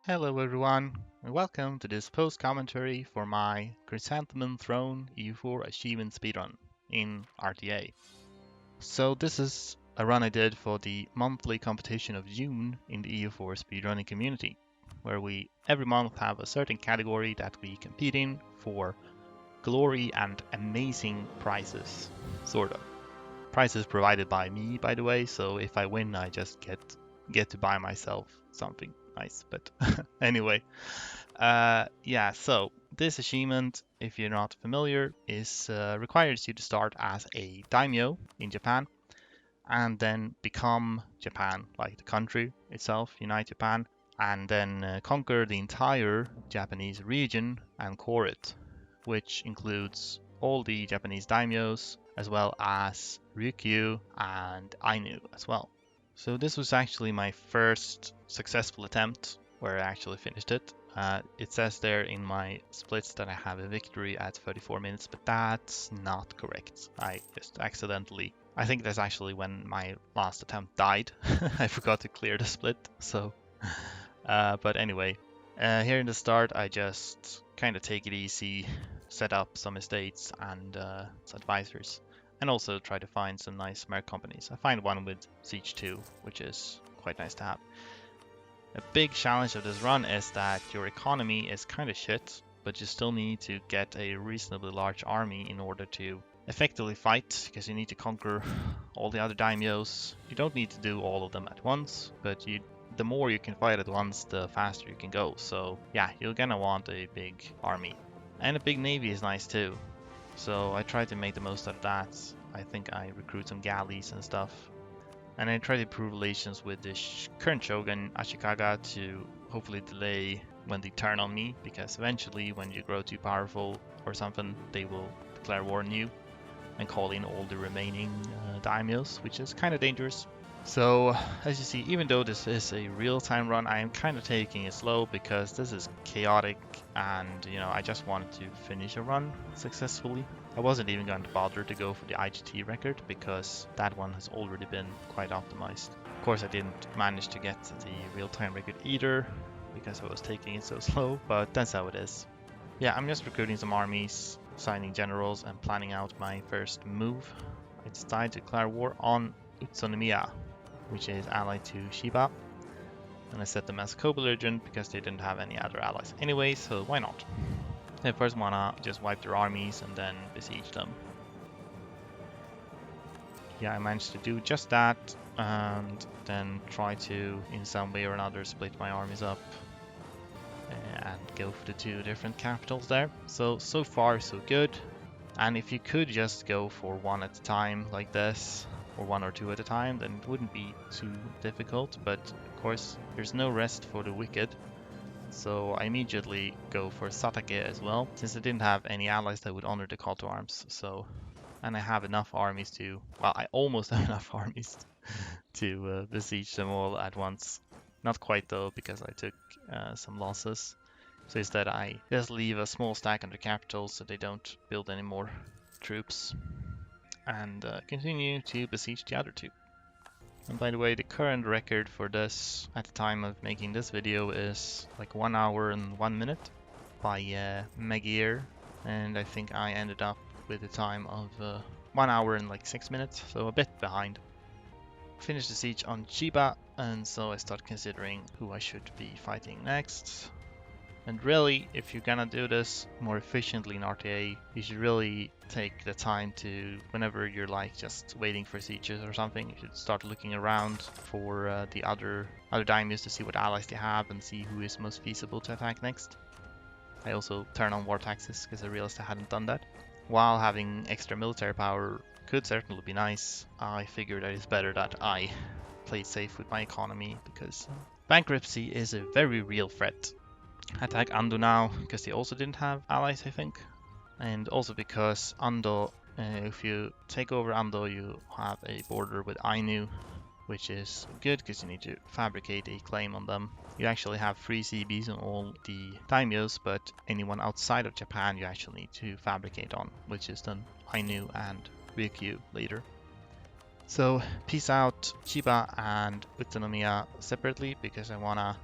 Hello everyone, and welcome to this post-commentary for my Chrysanthemum Throne EU4 achievement speedrun in RTA. So this is a run I did for the monthly competition of June in the EU4 speedrunning community, where we every month have a certain category that we compete in for glory and amazing prizes, sort of. Prizes provided by me, by the way, so if I win I just get to buy myself something nice, but anyway. Yeah, so this achievement, if you're not familiar, is requires you to start as a daimyo in Japan and then become Japan, like the country itself, unite Japan, and then conquer the entire Japanese region and core it, which includes all the Japanese daimyos as well as Ryukyu and Ainu as well. So this was actually my first successful attempt where I actually finished it. It says there in my splits that I have a victory at 34 minutes, but that's not correct. I just accidentally, I think that's actually when my last attempt died. I forgot to clear the split, so, but anyway, here in the start, I just kind of take it easy, set up some estates and advisors, and also try to find some nice merc companies. I find one with Siege 2, which is quite nice to have. A big challenge of this run is that your economy is kind of shit, but you still need to get a reasonably large army in order to effectively fight, because you need to conquer all the other daimyos. You don't need to do all of them at once, but the more you can fight at once, the faster you can go. So yeah, you're gonna want a big army. And a big navy is nice too. So I try to make the most out of that. I think I recruit some galleys and stuff. And I try to improve relations with the current shogun, Ashikaga, to hopefully delay when they turn on me, because eventually when you grow too powerful or something, they will declare war on you and call in all the remaining daimyos, which is kind of dangerous. So as you see, even though this is a real-time run, I am kind of taking it slow because this is chaotic and I just wanted to finish a run successfully. I wasn't even going to bother to go for the IGT record because that one has already been quite optimized. Of course, I didn't manage to get the real-time record either because I was taking it so slow, but that's how it is. Yeah, I'm just recruiting some armies, signing generals, and planning out my first move. I decided to declare war on Utsunomiya, which is allied to Shiba. And I set them as a co-belligerent because they didn't have any other allies anyway, so why not? I first wanna just wipe their armies and then besiege them. Yeah, I managed to do just that, and then try to, in some way or another, split my armies up and go for the two different capitals there. So far so good. And if you could just go for one at a time like this, or one or two at a time, then it wouldn't be too difficult, but of course there's no rest for the wicked. So I immediately go for Satake as well, since I didn't have any allies that would honor the call to arms. And I have enough armies to, well, I almost have enough armies to besiege them all at once. Not quite though, because I took some losses. So instead I just leave a small stack on the capital so they don't build any more troops, and continue to besiege the other two. And by the way, the current record for this at the time of making this video is like 1 hour and 1 minute by Megier, and I think I ended up with a time of 1 hour and like 6 minutes, so a bit behind. Finished the siege on Chiba, and so I start considering who I should be fighting next. And really, if you're gonna do this more efficiently in RTA, you should really take the time to, whenever you're like just waiting for sieges or something, you should start looking around for the other daimyos to see what allies they have and see who is most feasible to attack next. I also turn on war taxes because I realized I hadn't done that. While having extra military power could certainly be nice, I figured that it's better that I play safe with my economy because bankruptcy is a very real threat. Attack Ando now because they also didn't have allies, I think, and also because Ando, if you take over Ando, you have a border with Ainu, which is good because you need to fabricate a claim on them. You actually have free CBs on all the daimyos, but anyone outside of Japan you actually need to fabricate on, which is then Ainu and Ryukyu later. So peace out Chiba and Utsunomiya separately because I wanna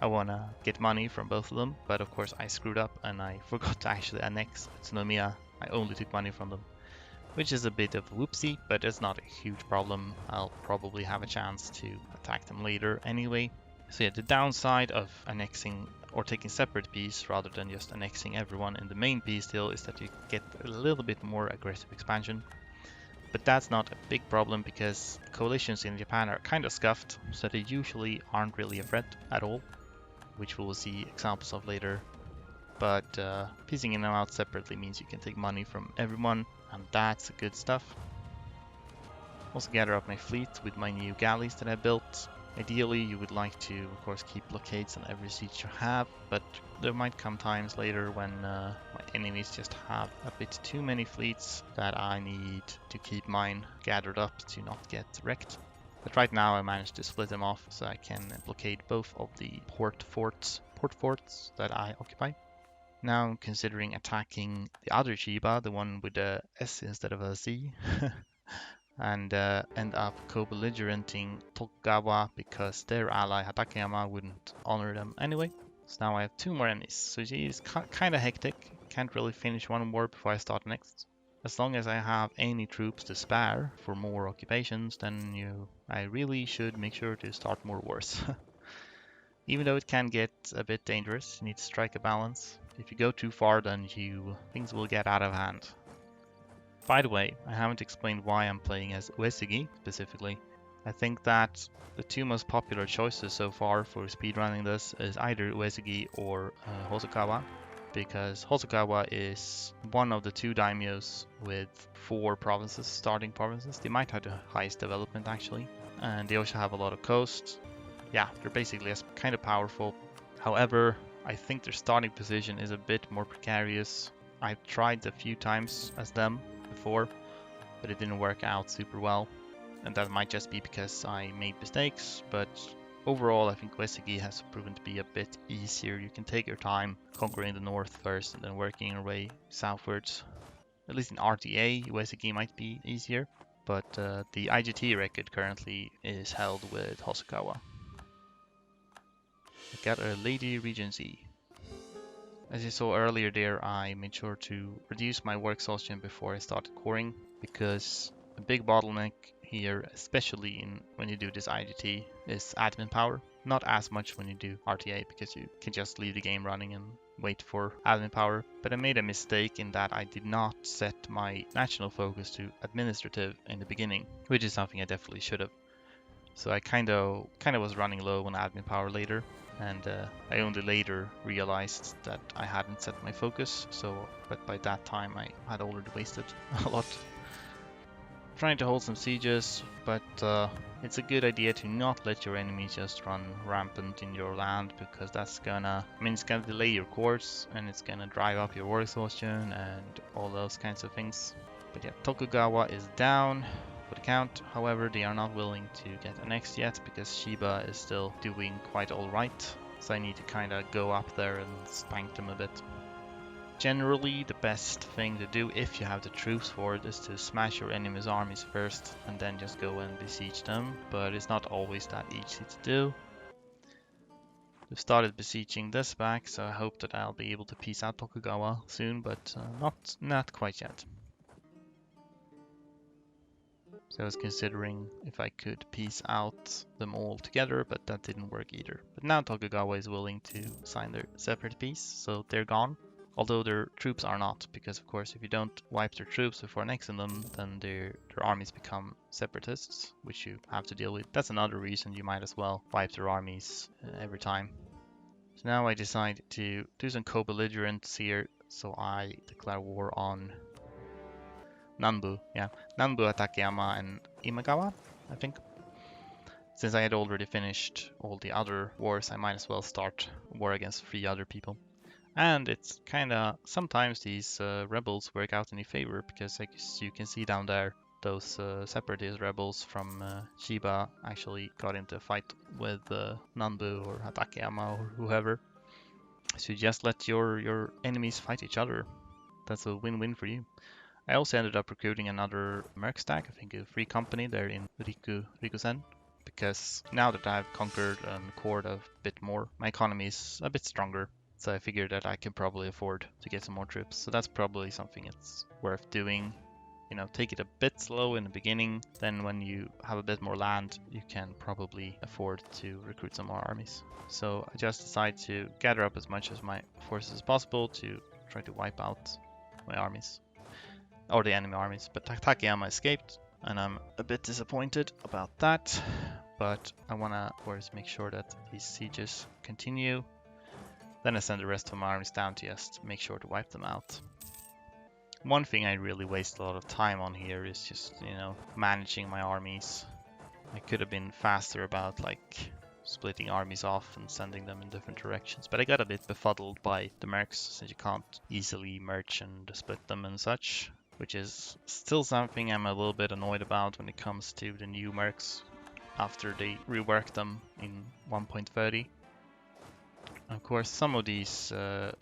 I wanna get money from both of them. But of course I screwed up and I forgot to actually annex Utsunomiya. I only took money from them, which is a bit of a whoopsie, but it's not a huge problem. I'll probably have a chance to attack them later anyway. So yeah, the downside of annexing or taking separate piece rather than just annexing everyone in the main piece still is that you get a little bit more aggressive expansion. But that's not a big problem because coalitions in Japan are kind of scuffed, so they usually aren't really a threat at all, which we'll see examples of later. But piecing them out separately means you can take money from everyone, and that's good stuff. Also gather up my fleet with my new galleys that I built. Ideally, you would like to, of course, keep blockades on every siege you have, but there might come times later when my enemies just have a bit too many fleets that I need to keep mine gathered up to not get wrecked. But right now I managed to split them off so I can blockade both of the port forts that I occupy. Now I'm considering attacking the other Shiba, the one with a S instead of a Z. And end up co-belligerenting Tokugawa because their ally Hatakeyama wouldn't honor them anyway. So now I have 2 more enemies. So it's kind of hectic. Can't really finish one war before I start next. As long as I have any troops to spare for more occupations, then I really should make sure to start more wars. Even though it can get a bit dangerous, you need to strike a balance. If you go too far, then things will get out of hand. By the way, I haven't explained why I'm playing as Uesugi specifically. I think that the 2 most popular choices so far for speedrunning this is either Uesugi or Hosokawa, because Hosokawa is one of the 2 daimyos with 4 provinces, starting provinces. They might have the highest development actually, and they also have a lot of coast. Yeah, they're basically kind of powerful. However, I think their starting position is a bit more precarious. I've tried a few times as them before, but it didn't work out super well, and that might just be because I made mistakes, but overall I think Uesugi has proven to be a bit easier. You can take your time conquering the north first and then working your way southwards. At least in RTA, Uesugi might be easier, but the IGT record currently is held with Hosokawa. I got a Lady Regency. As you saw earlier there, I made sure to reduce my war exhaustion before I started coring, because a big bottleneck here, especially when you do this IGT, is admin power. Not as much when you do RTA, because you can just leave the game running and wait for admin power. But I made a mistake in that I did not set my national focus to administrative in the beginning, which is something I definitely should have. So I kind of was running low on admin power later, and I only later realized that I hadn't set my focus, but by that time I had already wasted a lot. Trying to hold some sieges, but it's a good idea to not let your enemies just run rampant in your land, because it's gonna delay your course, and it's gonna drive up your war exhaustion and all those kinds of things. But yeah, Tokugawa is down for the count. However, they are not willing to get annexed yet because Shiba is still doing quite alright. So I need to kind of go up there and spank them a bit. Generally, the best thing to do if you have the troops for it is to smash your enemy's armies first and then just go and besiege them. But it's not always that easy to do. We've started besieging this back, so I hope that I'll be able to piece out Tokugawa soon, but not quite yet. So I was considering if I could piece out them all together, but that didn't work either. But now Tokugawa is willing to sign their separate peace, so they're gone. Although their troops are not, because of course if you don't wipe their troops before annexing them, then their armies become separatists, which you have to deal with. That's another reason you might as well wipe their armies every time. So now I decide to do some co-belligerents here, so I declare war on Nanbu, yeah. Nanbu, Hatakeyama, and Imagawa, I think. Since I had already finished all the other wars, I might as well start a war against 3 other people. And it's kinda, sometimes these rebels work out in your favor, because as you can see down there, those separatist rebels from Shiba actually got into a fight with Nanbu or Hatakeyama or whoever. So you just let your enemies fight each other. That's a win-win for you. I also ended up recruiting another merc stack, I think a free company there in Rikusen, because now that I've conquered and cored a bit more, my economy is a bit stronger. So I figured that I can probably afford to get some more troops. So that's probably something it's worth doing. You know, take it a bit slow in the beginning. Then when you have a bit more land, you can probably afford to recruit some more armies. So I just decided to gather up as much as my forces as possible to try to wipe out my armies. Or the enemy armies. But Takayama escaped, and I'm a bit disappointed about that. But I want to, of course, make sure that these sieges continue. Then I send the rest of my armies down to just make sure to wipe them out. One thing I really waste a lot of time on here is just, you know, managing my armies. I could have been faster about like splitting armies off and sending them in different directions, but I got a bit befuddled by the mercs since you can't easily merge and split them and such, which is still something I'm a little bit annoyed about when it comes to the new mercs after they reworked them in 1.30. Of course, some of these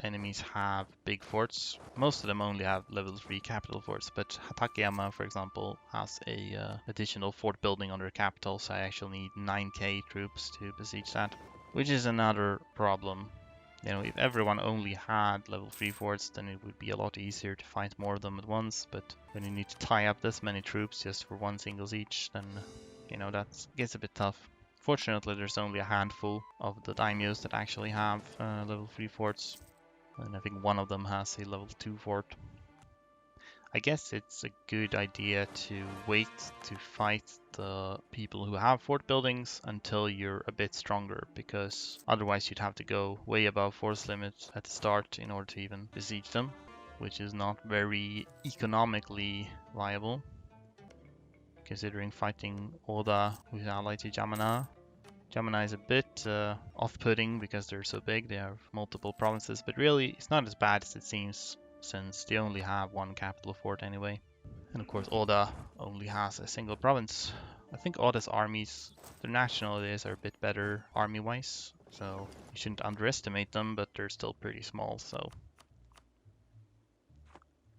enemies have big forts. Most of them only have level 3 capital forts, but Takayama, for example, has a additional fort building on their capital, so I actually need 9k troops to besiege that, which is another problem. You know, if everyone only had level 3 forts, then it would be a lot easier to fight more of them at once, but when you need to tie up this many troops just for one single siege, then, you know, that gets a bit tough. Fortunately, there's only a handful of the daimyos that actually have level 3 forts, and I think one of them has a level 2 fort. I guess it's a good idea to wait to fight the people who have fort buildings until you're a bit stronger, because otherwise you'd have to go way above force limit at the start in order to even besiege them, which is not very economically viable, considering fighting Oda, who's allied to Yamana. Yamana is a bit off-putting because they're so big, they have multiple provinces, but really it's not as bad as it seems, since they only have one capital fort anyway. And of course Oda only has a single province. I think Oda's armies, their nationalities are a bit better army-wise, so you shouldn't underestimate them, but they're still pretty small, so.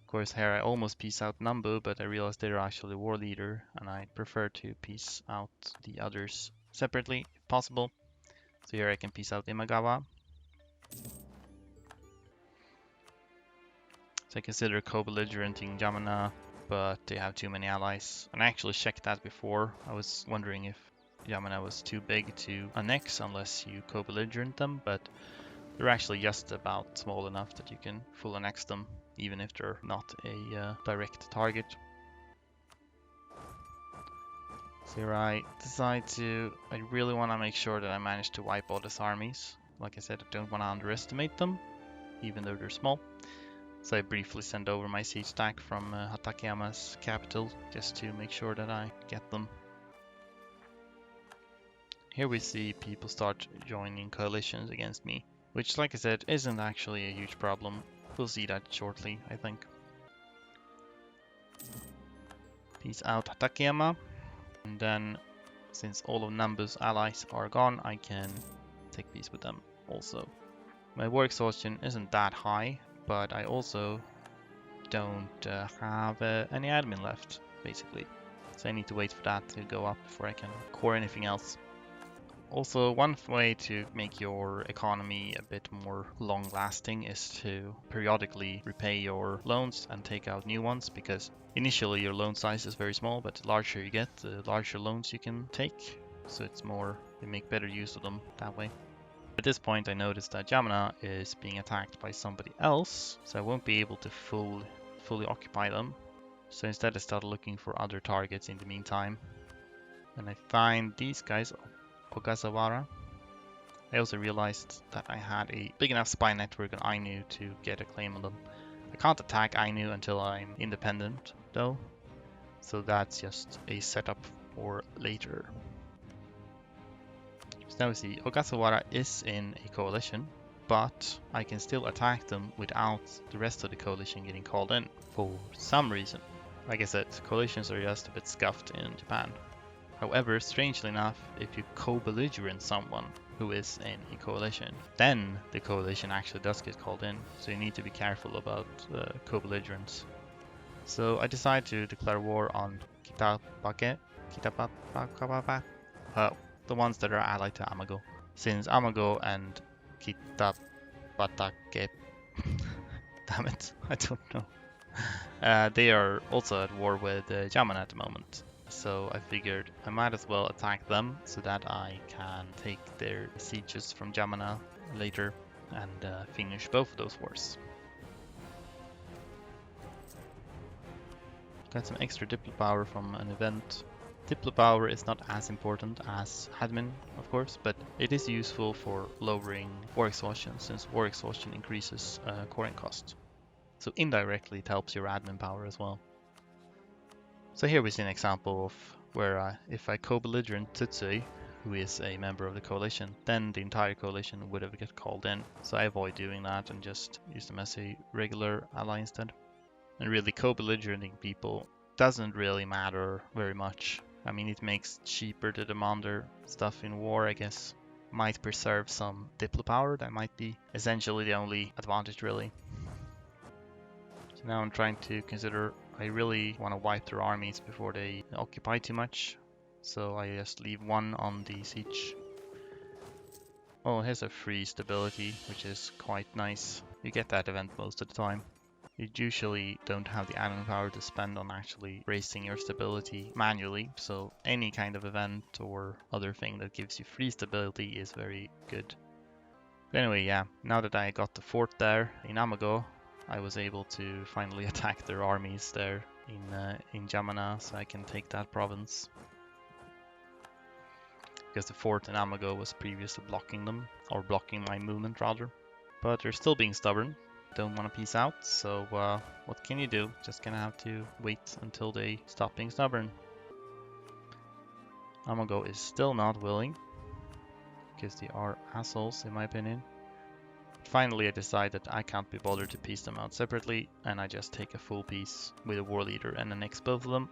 Of course here I almost piece out Nambu, but I realized they're actually a war leader, and I prefer to piece out the others separately if possible. So here I can piece out Imagawa. So I consider co-belligerenting Yamana, but they have too many allies. And I actually checked that before. I was wondering if Yamana was too big to annex unless you co-belligerent them, but they're actually just about small enough that you can full annex them, even if they're not a direct target. So here I decide to, I really want to make sure that I manage to wipe all these armies. Like I said, I don't want to underestimate them, even though they're small. So I briefly send over my siege stack from Takayama's capital, just to make sure that I get them. Here we see people start joining coalitions against me, which, like I said, isn't actually a huge problem. We'll see that shortly, I think. Peace out, Takayama. And then, since all of Nambu's allies are gone, I can take peace with them also. My war exhaustion isn't that high, but I also don't have any admin left, basically. So I need to wait for that to go up before I can core anything else. Also, one way to make your economy a bit more long-lasting is to periodically repay your loans and take out new ones, because initially your loan size is very small, but the larger you get, the larger loans you can take. So it's more, you make better use of them that way. At this point I noticed that Yamana is being attacked by somebody else, so I won't be able to fully occupy them. So instead I started looking for other targets in the meantime. And I find these guys, Ogasawara. I also realized that I had a big enough spy network on Ainu to get a claim on them. I can't attack Ainu until I'm independent though, so that's just a setup for later. So now we see Ogasawara is in a coalition, but I can still attack them without the rest of the coalition getting called in for some reason. Like I said, coalitions are just a bit scuffed in Japan. However, strangely enough, if you co-belligerent someone who is in a coalition, then the coalition actually does get called in, so you need to be careful about co-belligerents. So I decided to declare war on Kitapapa, the ones that are allied to Amago, since Amago and Kitabatake, damn it, I don't know. They are also at war with Yamana at the moment. So I figured I might as well attack them so that I can take their sieges from Yamana later and finish both of those wars. Got some extra Diplo power from an event. Diplo power is not as important as admin, of course, but it is useful for lowering war exhaustion, since war exhaustion increases coring cost. So indirectly it helps your admin power as well. So here we see an example of where if I co-belligerent Tsutsui, who is a member of the coalition, then the entire coalition would have get called in. So I avoid doing that and just use them as a regular ally instead. And really co-belligerenting people doesn't really matter very much. I mean, it makes cheaper to demand their stuff in war, I guess. Might preserve some Diplo power, that might be essentially the only advantage really. So now I'm trying to consider, I really want to wipe their armies before they occupy too much. So I just leave one on the siege. Oh, here's a free stability, which is quite nice. You get that event most of the time. You usually don't have the admin power to spend on actually raising your stability manually, so any kind of event or other thing that gives you free stability is very good. But anyway, yeah, now that I got the fort there in Amago, I was able to finally attack their armies there in Yamana, so I can take that province. Because the fort in Amago was previously blocking them, or blocking my movement rather. But they're still being stubborn. Don't want to peace out, so what can you do? Just gonna have to wait until they stop being stubborn. Amago is still not willing, because they are assholes in my opinion. Finally I decide that I can't be bothered to peace them out separately, and I just take a full peace with a war leader and annex both of them.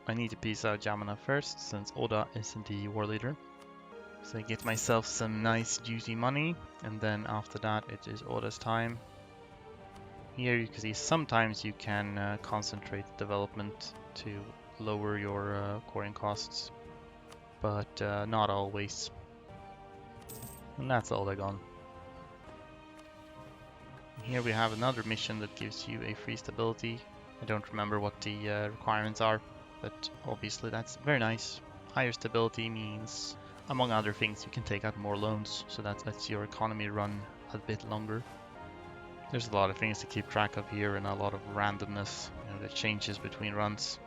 I need to peace out Yamana first, since Oda isn't the war leader. So I get myself some nice juicy money, and then after that it is Oda's time. Here you can see sometimes you can concentrate development to lower your coring costs, but not always. And that's all they're gone. Here we have another mission that gives you a free stability. I don't remember what the requirements are, but obviously that's very nice. Higher stability means, among other things, you can take out more loans, so that lets your economy run a bit longer. There's a lot of things to keep track of here and a lot of randomness, that changes between runs.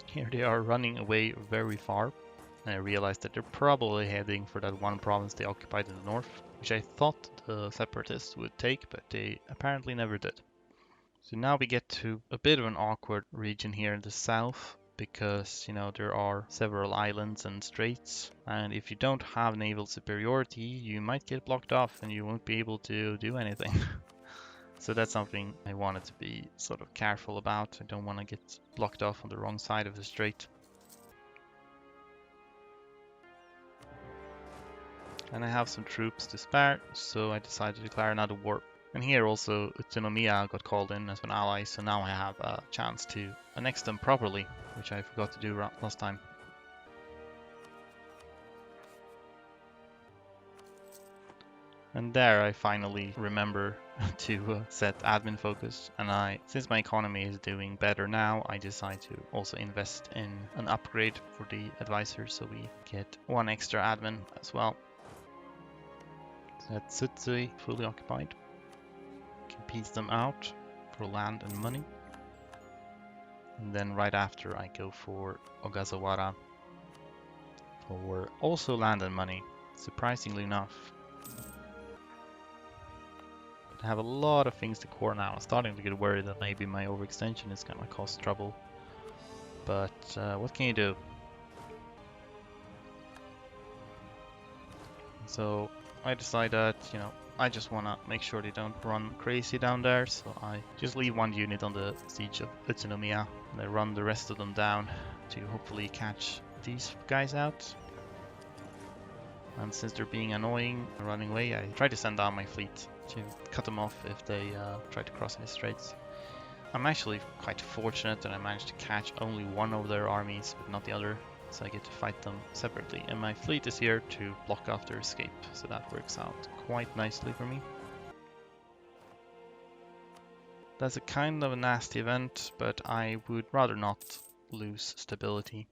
Here they are running away very far, and I realized that they're probably heading for that one province they occupied in the north, which I thought the separatists would take, but they apparently never did. So now we get to a bit of an awkward region here in the south, because there are several islands and straits, and if you don't have naval superiority you might get blocked off and you won't be able to do anything. So that's something I wanted to be sort of careful about. I don't want to get blocked off on the wrong side of the strait. And I have some troops to spare, so I decided to declare another war. And here also Utsunomiya got called in as an ally, so now I have a chance to annex them properly, which I forgot to do last time. And there I finally remember to set admin focus, and since my economy is doing better now, I decide to also invest in an upgrade for the advisor, so we get one extra admin as well. So that's Tsutsui fully occupied. Can peace them out for land and money. And then right after I go for Ogasawara for also land and money, surprisingly enough. I have a lot of things to core now. I'm starting to get worried that maybe my overextension is gonna cause trouble. But what can you do? So I decide that, I just wanna make sure they don't run crazy down there. So I just leave one unit on the siege of Utsunomiya, and I run the rest of them down to hopefully catch these guys out. And since they're being annoying and running away, I try to send down my fleet to cut them off if they try to cross any straits. I'm actually quite fortunate that I managed to catch only one of their armies, but not the other, so I get to fight them separately. And my fleet is here to block off their escape, so that works out quite nicely for me. That's a kind of a nasty event, but I would rather not lose stability.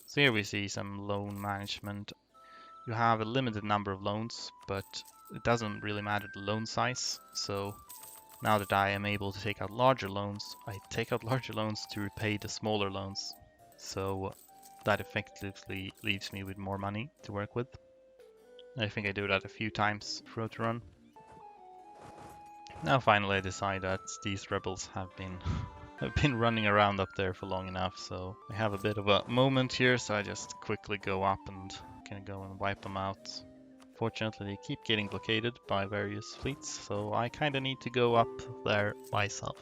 So here we see some loan management. You have a limited number of loans, but it doesn't really matter the loan size, so now that I am able to take out larger loans, I take out larger loans to repay the smaller loans. So that effectively leaves me with more money to work with. I think I do that a few times throughout the run. Now finally I decide that these rebels have been running around up there for long enough, so I have a bit of a moment here, so I just quickly go up and can go and wipe them out. Fortunately, they keep getting blockaded by various fleets, so I kind of need to go up there myself.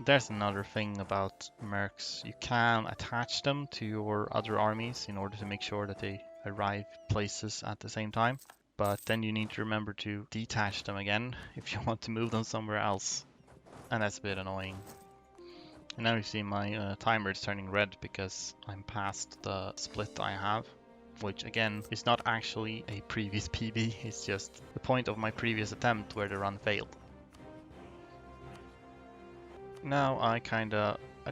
There's another thing about mercs. You can attach them to your other armies in order to make sure that they arrive places at the same time, but then you need to remember to detach them again if you want to move them somewhere else, and that's a bit annoying. And now you see my timer is turning red because I'm past the split I have, which again is not actually a previous PB, it's just the point of my previous attempt where the run failed. Now I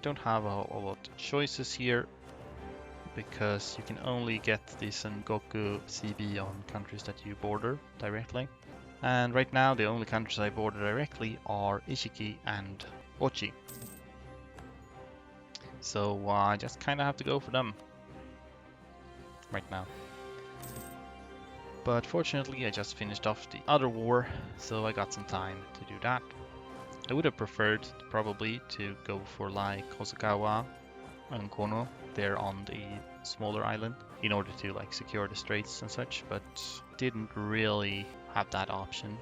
don't have a lot of choices here because you can only get the Sengoku CB on countries that you border directly. And right now the only countries I border directly are Ishiki and Ochi. So I just kind of have to go for them right now. But fortunately I just finished off the other war, so I got some time to do that. I would have preferred probably to go for like Hosokawa and Kono there on the smaller island in order to like secure the straits and such, but didn't really have that option.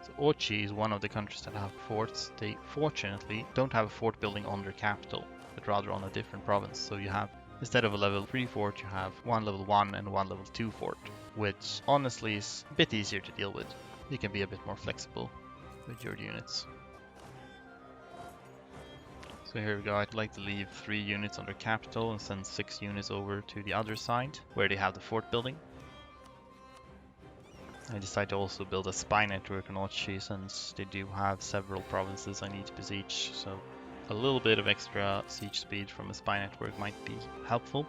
So Ochi is one of the countries that have forts. They fortunately don't have a fort building on their capital, but rather on a different province. So you have, instead of a level 3 fort, you have one level 1 and one level 2 fort, which honestly is a bit easier to deal with. You can be a bit more flexible with your units. So here we go, I'd like to leave 3 units on their capital and send 6 units over to the other side, where they have the fort building. I decided to also build a spy network on Ochi since they do have several provinces I need to besiege, so a little bit of extra siege speed from a spy network might be helpful.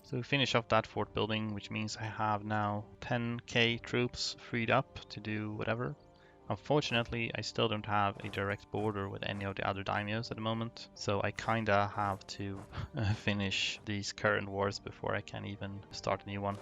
So we finish off that fort building, which means I have now 10k troops freed up to do whatever. Unfortunately, I still don't have a direct border with any of the other daimyos at the moment, so I kinda have to finish these current wars before I can even start a new one.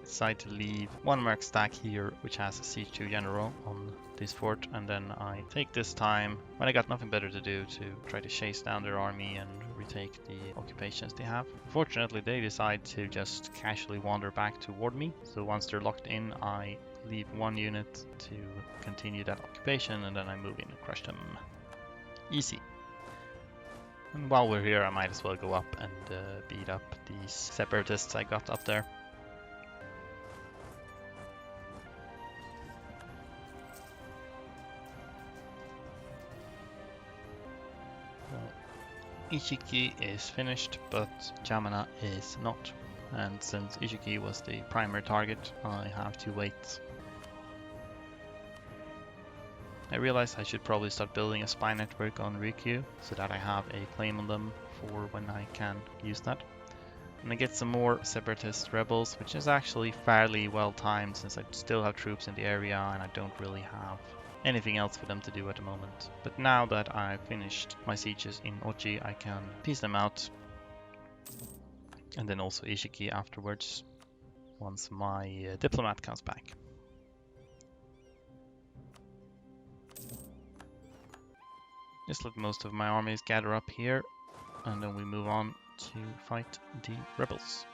I decided to leave one merc stack here, which has a siege 2 general on this fort, and then I take this time, when I got nothing better to do, to try to chase down their army and retake the occupations they have. Unfortunately, they decide to just casually wander back toward me, so once they're locked in, I leave one unit to continue that occupation, and then I move in and crush them. Easy. And while we're here, I might as well go up and beat up these separatists I got up there. Ishiki is finished, but Jamana is not. And since Ishiki was the primary target, I have to wait. I realized I should probably start building a spy network on Ryukyu so that I have a claim on them for when I can use that. And I get some more separatist rebels, which is actually fairly well timed since I still have troops in the area and I don't really have anything else for them to do at the moment. But now that I've finished my sieges in Ochi, I can piece them out, and then also Ishiki afterwards once my diplomat comes back. Just let most of my armies gather up here, and then we move on to fight the rebels.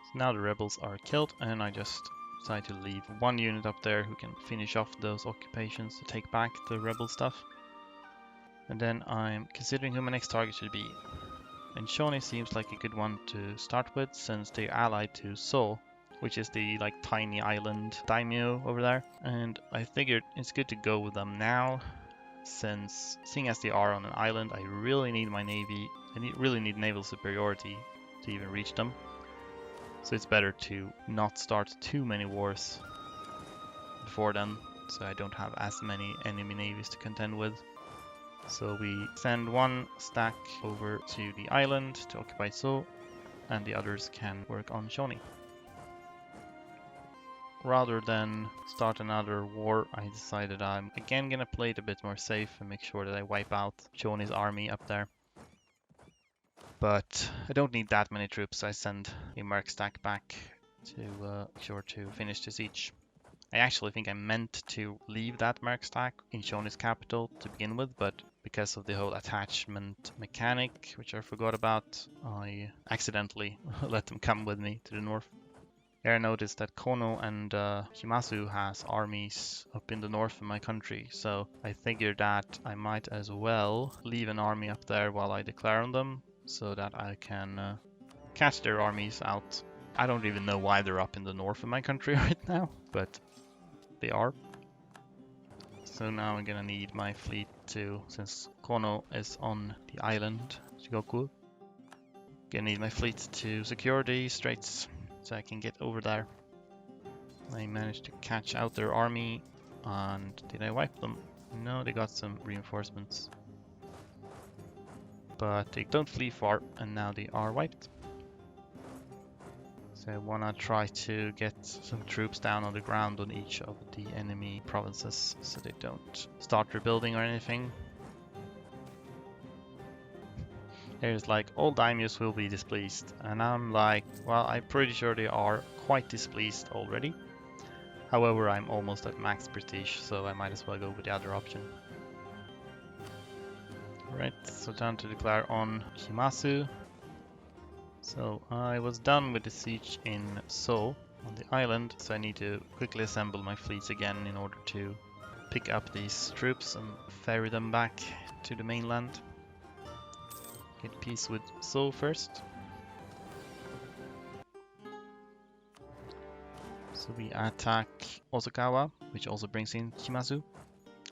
So now the rebels are killed, and I just decide to leave one unit up there who can finish off those occupations to take back the rebel stuff. And then I'm considering who my next target should be. And Shawnee seems like a good one to start with, since they're allied to Seoul, which is the like tiny island daimyo over there. And I figured it's good to go with them now, since seeing as they are on an island, I really need my navy. Really need naval superiority to even reach them. So it's better to not start too many wars before then, so I don't have as many enemy navies to contend with. So we send one stack over to the island to occupy Seoul, and the others can work on Shawnee. Rather than start another war, I decided I'm again gonna play it a bit more safe and make sure that I wipe out Shawnee's army up there. But I don't need that many troops, so I send a merc stack back to make sure to finish the siege. I actually think I meant to leave that merc stack in Shawnee's capital to begin with, but because of the whole attachment mechanic, which I forgot about, I accidentally let them come with me to the north. Here I noticed that Kono and Himasu has armies up in the north of my country, so I figured that I might as well leave an army up there while I declare on them, so that I can catch their armies out. I don't even know why they're up in the north of my country right now, but they are. So now I'm gonna need my fleet to, since Kono is on the island, Shikoku, gonna need my fleet to secure the straits so I can get over there. I managed to catch out their army, and did I wipe them? No, they got some reinforcements. But they don't flee far, and now they are wiped. So I wanna try to get some troops down on the ground on each of the enemy provinces so they don't start rebuilding or anything. There's like, all daimyos will be displeased, and I'm like, well, I'm pretty sure they are quite displeased already. However, I'm almost at max prestige, so I might as well go with the other option. Alright, so time to declare on Himasu. So I was done with the siege in Seoul on the island, so I need to quickly assemble my fleets again in order to pick up these troops and ferry them back to the mainland. Get peace with Seoul first. So we attack Osakawa, which also brings in Shimazu.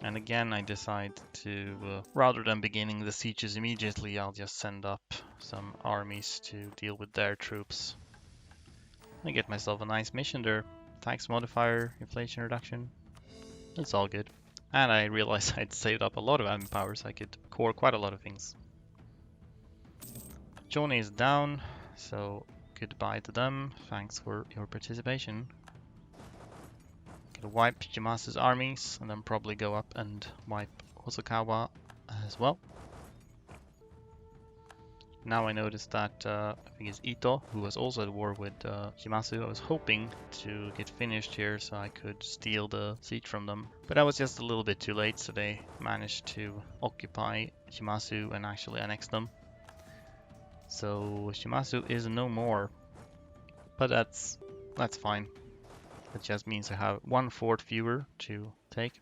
And again, I decide to, rather than beginning the sieges immediately, I'll just send up some armies to deal with their troops. I get myself a nice mission there. Tax modifier, inflation reduction. It's all good. And I realized I'd saved up a lot of admin power, so I could core quite a lot of things. Johnny is down, so goodbye to them. Thanks for your participation. Gonna wipe Yamasu's armies, and then probably go up and wipe Hosokawa as well. Now I noticed that I think it's Ito, who was also at war with Shimasu. I was hoping to get finished here so I could steal the siege from them. But I was just a little bit too late, so they managed to occupy Shimasu and actually annex them. So Shimasu is no more. But that's fine. That just means I have one fort fewer to take.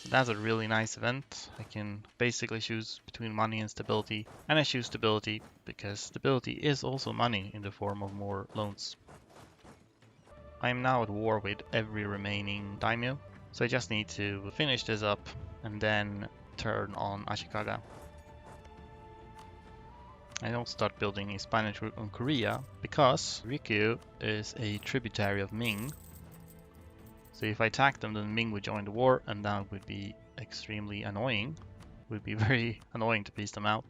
So that's a really nice event. I can basically choose between money and stability. And I choose stability because stability is also money in the form of more loans. I am now at war with every remaining daimyo. So I just need to finish this up and then turn on Ashikaga. I don't start building a Spanish route on Korea because Ryukyu is a tributary of Ming. So if I attack them, then Ming would join the war, and that would be extremely annoying. It would be very annoying to piece them out.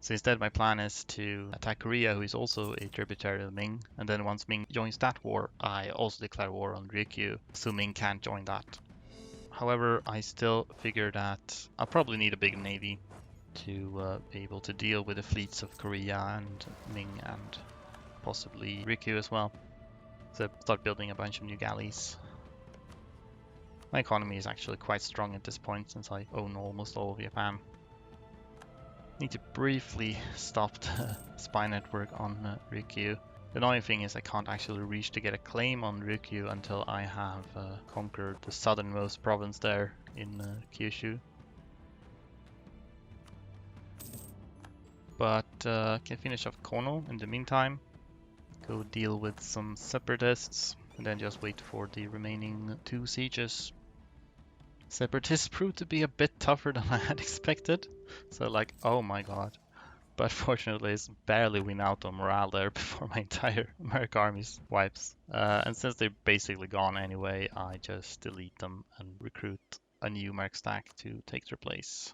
So instead my plan is to attack Korea, who is also a tributary of Ming, and then once Ming joins that war, I also declare war on Ryukyu, so Ming can't join that. However, I still figure that I'll probably need a big navy to be able to deal with the fleets of Korea and Ming and possibly Ryukyu as well. So start building a bunch of new galleys. My economy is actually quite strong at this point since I own almost all of Japan. Need to briefly stop the spy network on Ryukyu. The annoying thing is I can't actually reach to get a claim on Ryukyu until I have conquered the southernmost province there in Kyushu. But can finish off Kono in the meantime. Go deal with some separatists and then just wait for the remaining 2 sieges. Separatists proved to be a bit tougher than I had expected. So like, oh my god. But fortunately, it's barely win out on morale there before my entire American army's wipes. And since they're basically gone anyway, I just delete them and recruit a new merc stack to take their place.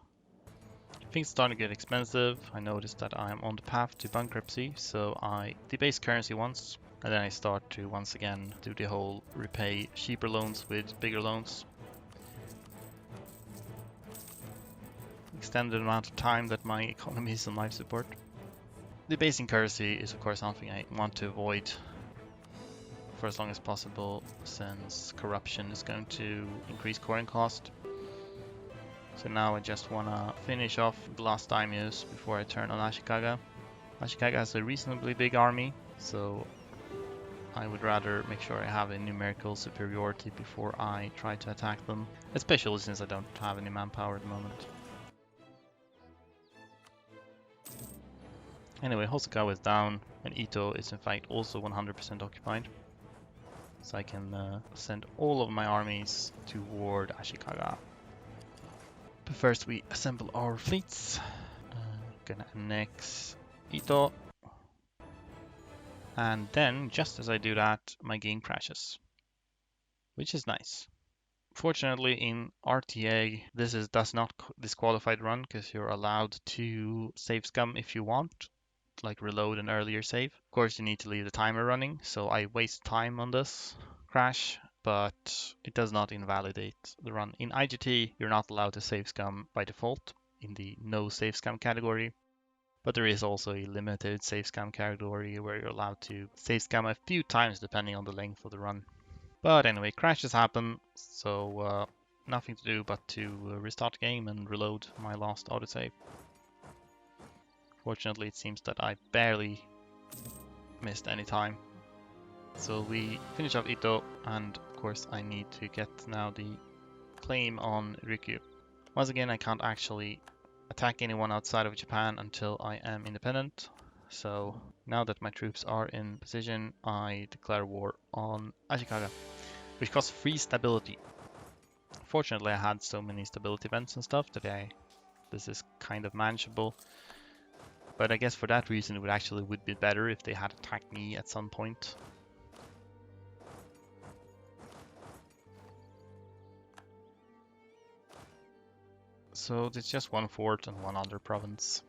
Things starting to get expensive. I noticed that I'm on the path to bankruptcy, so I debase currency once, and then I start to once again do the whole repay cheaper loans with bigger loans. Extended amount of time that my economy is on life support. Debasing currency is of course something I want to avoid for as long as possible, since corruption is going to increase coring cost. So now I just want to finish off the last daimyos before I turn on Ashikaga. Ashikaga has a reasonably big army, so I would rather make sure I have a numerical superiority before I try to attack them, especially since I don't have any manpower at the moment. Anyway, Hosokawa is down, and Ito is in fact also 100% occupied. So I can send all of my armies toward Ashikaga. But first we assemble our fleets. Gonna annex Ito. And then, just as I do that, my game crashes. Which is nice. Fortunately, in RTA, this does not disqualify the run, because you're allowed to save scum if you want, like reload an earlier save. Of course, you need to leave the timer running, so I waste time on this crash, but it does not invalidate the run. In IGT, you're not allowed to save scum by default in the no save scum category, but there is also a limited save scum category where you're allowed to save scum a few times depending on the length of the run. But anyway, crashes happen, so nothing to do but to restart the game and reload my last autosave. Fortunately, it seems that I barely missed any time. So we finish off Ito, and of course I need to get now the claim on Ryukyu. Once again, I can't actually attack anyone outside of Japan until I am independent. So now that my troops are in position, I declare war on Ashikaga, which costs 3 stability. Fortunately, I had so many stability events and stuff that this is kind of manageable. But I guess for that reason, it would be better if they had attacked me at some point. So there's just 1 fort and 1 other province.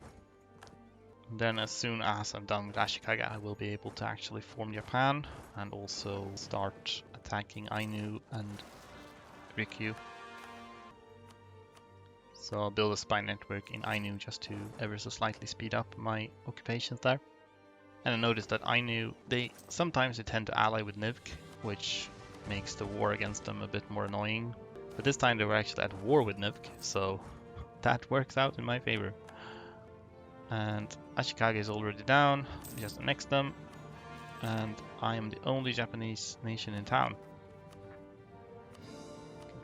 And then as soon as I'm done with Ashikaga, I will be able to actually form Japan and also start attacking Ainu and Ryukyu. So I'll build a spy network in Ainu just to ever so slightly speed up my occupations there. And I noticed that Ainu, sometimes they tend to ally with Nivk, which makes the war against them a bit more annoying. But this time they were actually at war with Nivk, so that works out in my favor. And Ashikaga is already down, just annex them, and I am the only Japanese nation in town.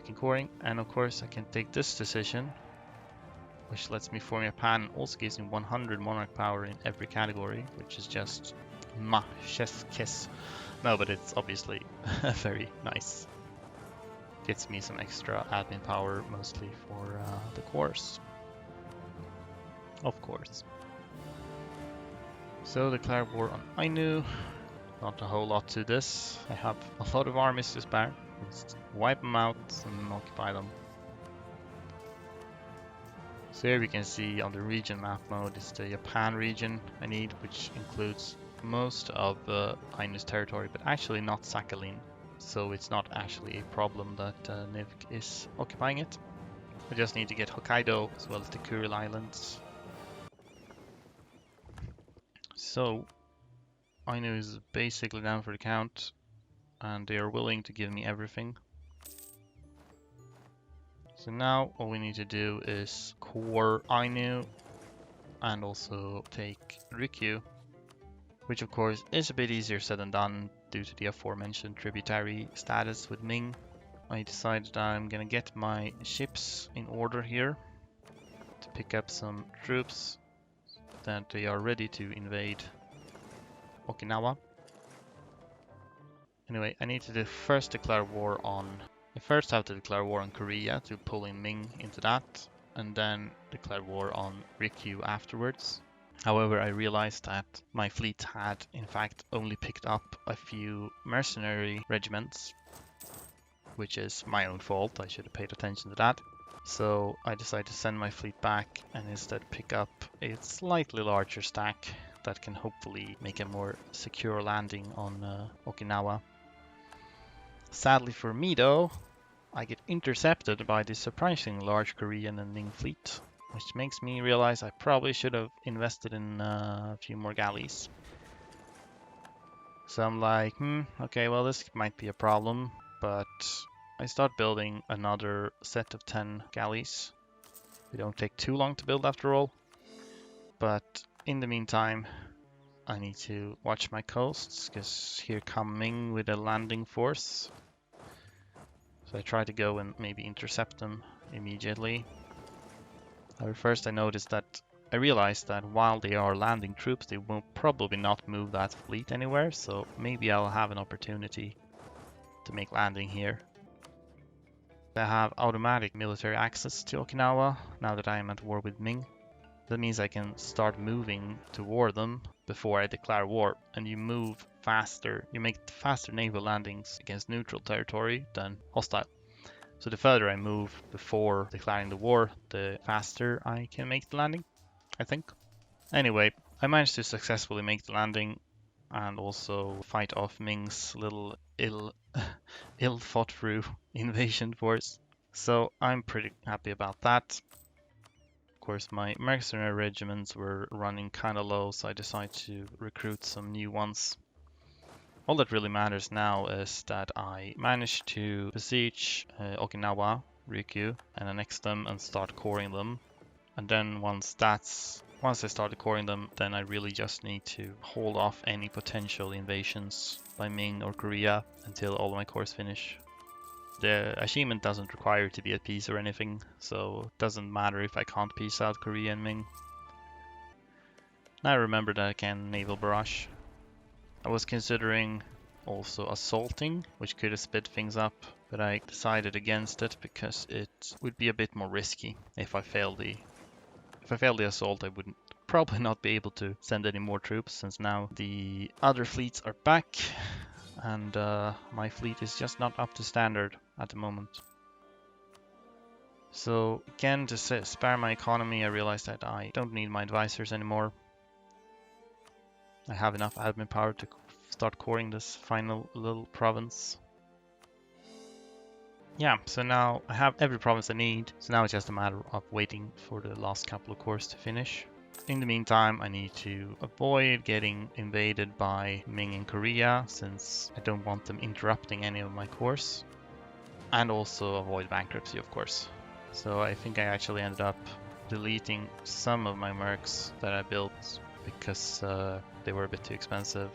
Begin coring, and of course I can take this decision, which lets me form Japan and also gives me 100 monarch power in every category, which is just chef's kiss. No, but it's obviously very nice. Gets me some extra admin power, mostly for the course. Of course. So declare war on Ainu. Not a whole lot to this. I have a lot of armies to spare. Just wipe them out and occupy them. So here we can see on the region map mode is the Japan region I need, which includes most of Ainu's territory, but actually not Sakhalin. So it's not actually a problem that Nivk is occupying it. I just need to get Hokkaido as well as the Kuril Islands. So Ainu is basically down for the count, and they are willing to give me everything. So now all we need to do is core Ainu and also take Ryukyu. which of course is a bit easier said than done due to the aforementioned tributary status with Ming. I decided I'm gonna get my ships in order here to pick up some troops that they are ready to invade Okinawa. Anyway, I need to first declare war on... I first have to declare war on Korea to pull in Ming into that, and then declare war on Ryukyu afterwards. However, I realized that my fleet had in fact only picked up a few mercenary regiments, which is my own fault. I should have paid attention to that. So I decided to send my fleet back and instead pick up a slightly larger stack that can hopefully make a more secure landing on Okinawa. Sadly for me though, I get intercepted by the surprisingly large Korean and Ming fleet, which makes me realize I probably should have invested in a few more galleys. So I'm like, okay, well this might be a problem, but I start building another set of 10 galleys. They don't take too long to build after all, but in the meantime I need to watch my coasts, because here come Ming with a landing force. So I try to go and maybe intercept them immediately. However, first I realized that while they are landing troops, they will probably not move that fleet anywhere, so maybe I'll have an opportunity to make landing here. I have automatic military access to Okinawa now that I am at war with Ming. That means I can start moving toward them before I declare war, and you move faster. You make faster naval landings against neutral territory than hostile. So the further I move before declaring the war, the faster I can make the landing, I think. Anyway, I managed to successfully make the landing and also fight off Ming's little ill fought through invasion force. So I'm pretty happy about that. Of course, my mercenary regiments were running kind of low, so I decided to recruit some new ones. All that really matters now is that I managed to besiege Okinawa, Ryukyu, and annex them and start coring them. And then once I started coring them, then I really just need to hold off any potential invasions by Ming or Korea until all of my cores finish. The achievement doesn't require to be at peace or anything, so it doesn't matter if I can't peace out Korea and Ming. Now I remember that I can naval barrage. I was considering also assaulting, which could have sped things up, but I decided against it because it would be a bit more risky if I failed the assault. I would probably not be able to send any more troops, since now the other fleets are back and my fleet is just not up to standard at the moment. So again, to spare my economy, I realized that I don't need my advisors anymore. I have enough admin power to start coring this final little province. Yeah, so now I have every province I need, so now it's just a matter of waiting for the last couple of cores to finish. In the meantime, I need to avoid getting invaded by Ming and Korea, since I don't want them interrupting any of my cores. And also avoid bankruptcy, of course. So I think I actually ended up deleting some of my mercs that I built because they were a bit too expensive.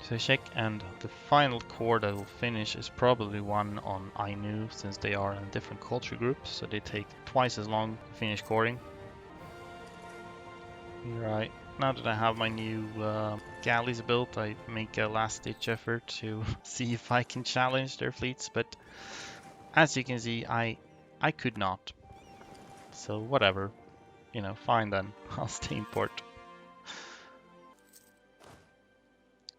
So check, and the final core that will finish is probably one on Ainu, since they are in different culture groups, so they take twice as long to finish coring. Right, now that I have my new galleys built, I make a last-ditch effort to see if I can challenge their fleets, but as you can see, I could not. So whatever, fine then, I'll stay in port.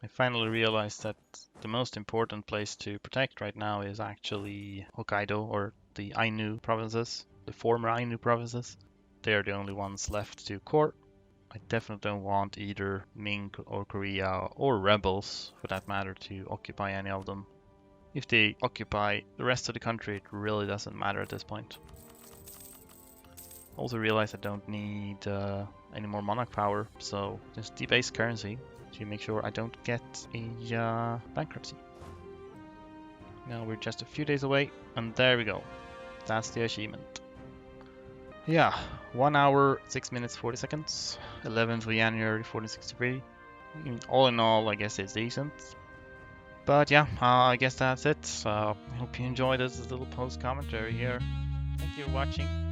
I finally realized that the most important place to protect right now is actually Hokkaido, or the Ainu provinces, the former Ainu provinces. They are the only ones left to core. I definitely don't want either Ming or Korea, or rebels for that matter, to occupy any of them. If they occupy the rest of the country, it really doesn't matter at this point. Also realize I don't need any more monarch power, so just debase currency to make sure I don't get a bankruptcy. Now we're just a few days away, and there we go. That's the achievement. Yeah, 1 hour, 6 minutes, 40 seconds, 11th of January 1463. All in all, I guess it's decent. But yeah, I guess that's it. I hope you enjoyed this little post commentary here. Thank you for watching.